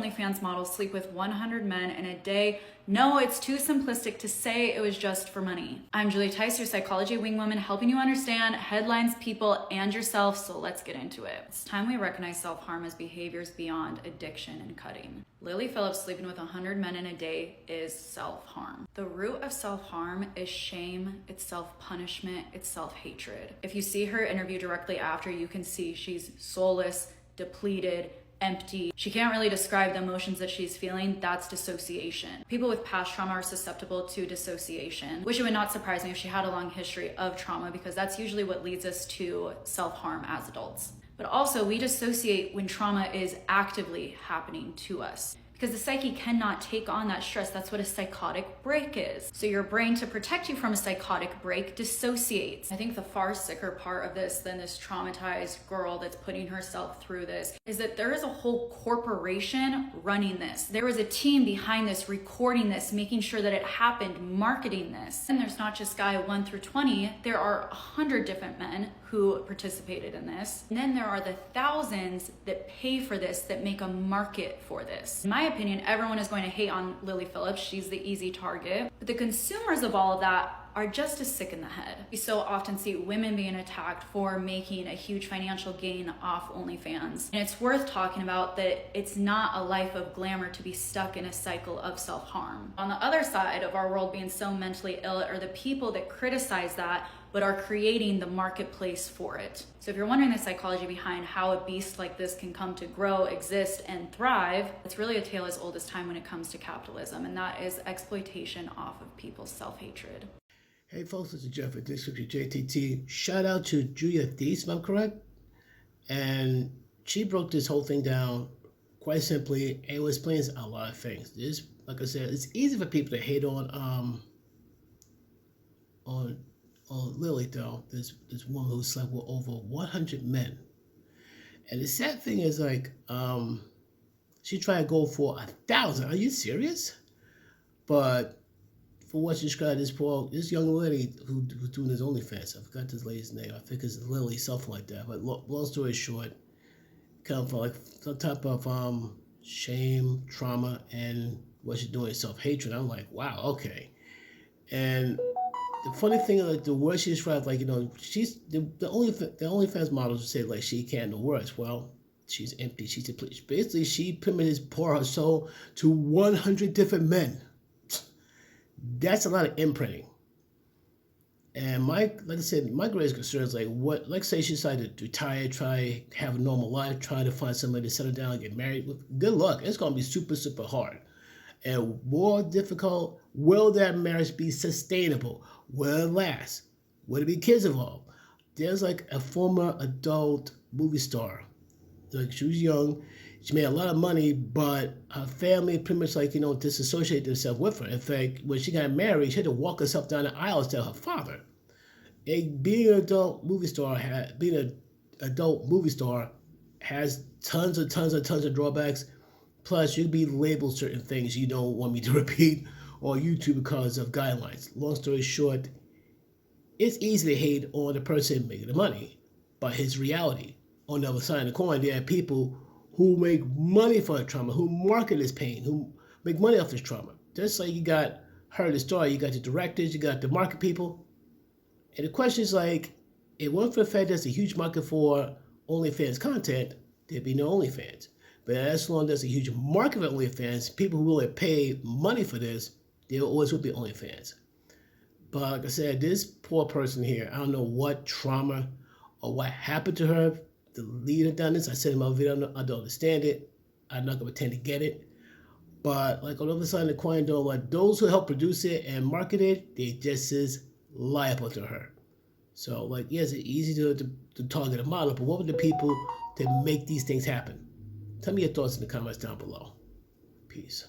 OnlyFans models sleep with 100 men in a day. No, it's too simplistic to say it was just for money. I'm Julie Theis, your psychology wingwoman, helping you understand headlines, people, and yourself, so let's get into it. It's time we recognize self-harm as behaviors beyond addiction and cutting. Lily Phillips sleeping with 100 men in a day is self-harm. The root of self-harm is shame, it's self-punishment, it's self-hatred. If you see her interview directly after, you can see she's soulless, depleted, empty. She can't really describe the emotions that she's feeling. That's dissociation. People with past trauma are susceptible to dissociation, which it would not surprise me if she had a long history of trauma, because that's usually what leads us to self-harm as adults. But also, we dissociate when trauma is actively happening to us, because the psyche cannot take on that stress. That's what a psychotic break is. So your brain, to protect you from a psychotic break, dissociates. I think the far sicker part of this than this traumatized girl that's putting herself through this is that there is a whole corporation running this. There is a team behind this, recording this, making sure that it happened, marketing this. And there's not just guy 1 through 20, there are 100 different men who participated in this. And then there are the thousands that pay for this, that make a market for this. In my opinion, everyone is going to hate on Lily Phillips. She's the easy target. But the consumers of all of that are just as sick in the head. We so often see women being attacked for making a huge financial gain off OnlyFans. And it's worth talking about that it's not a life of glamour to be stuck in a cycle of self-harm. On the other side of our world being so mentally ill are the people that criticize that but are creating the marketplace for it. So if you're wondering the psychology behind how a beast like this can come to grow, exist, and thrive, it's really a tale as old as time when it comes to capitalism, and that is exploitation off of people's self-hatred. Hey folks, this is Jeff at thisweekwithjtt. Shout out to Julia Theis, if I'm correct. And she broke this whole thing down quite simply, and it explains a lot of things. This, like I said, it's easy for people to hate on Lily, though, this woman who slept with over 100 men. And the sad thing is, like, she tried to go for 1,000. Are you serious? But for what she described, this young lady who was doing this OnlyFans, I forgot this lady's name. I think it's Lily, something like that. But long story short, come from like some type of shame, trauma, and what she's doing is self-hatred. I'm like, wow, okay. And the funny thing, like the word she described, like, you know, she's the OnlyFans models say like she can't know words. Well, she's empty. She's depleted. Basically, she pretty much poured her soul to 100 different men. That's a lot of imprinting. And like I said, my greatest concern is like what, like say she decided to retire, try have a normal life, try to find somebody to settle down and get married with. Good luck. It's gonna be super, super hard. And more difficult, will that marriage be sustainable? Will it last? Will there be kids involved? There's like a former adult movie star. Like she was young, she made a lot of money, but her family pretty much like, you know, disassociated themselves with her. In fact, when she got married, she had to walk herself down the aisle to tell her father. And being an adult movie star has tons of drawbacks. Plus, you'll be labeled certain things you don't want me to repeat on YouTube because of guidelines. Long story short, it's easy to hate on the person making the money, but his reality. On the other side of the coin, there are people who make money for the trauma, who market this pain, who make money off this trauma. Just like you got her, the star, you got the directors, you got the market people. And the question is like, it wasn't for the fact there's a huge market for OnlyFans content, there'd be no OnlyFans. But as long as there's a huge market for OnlyFans, people who really pay money for this, there always will be OnlyFans. But like I said, this poor person here, I don't know what trauma or what happened to her to lead her down this. I said in my video, I don't understand it. I'm not going to pretend to get it. But like on the other side of the coin, though, like those who help produce it and market it, they just as liable to her. So like, yes, it's easy to target a model, but what were the people that make these things happen? Tell me your thoughts in the comments down below. Peace.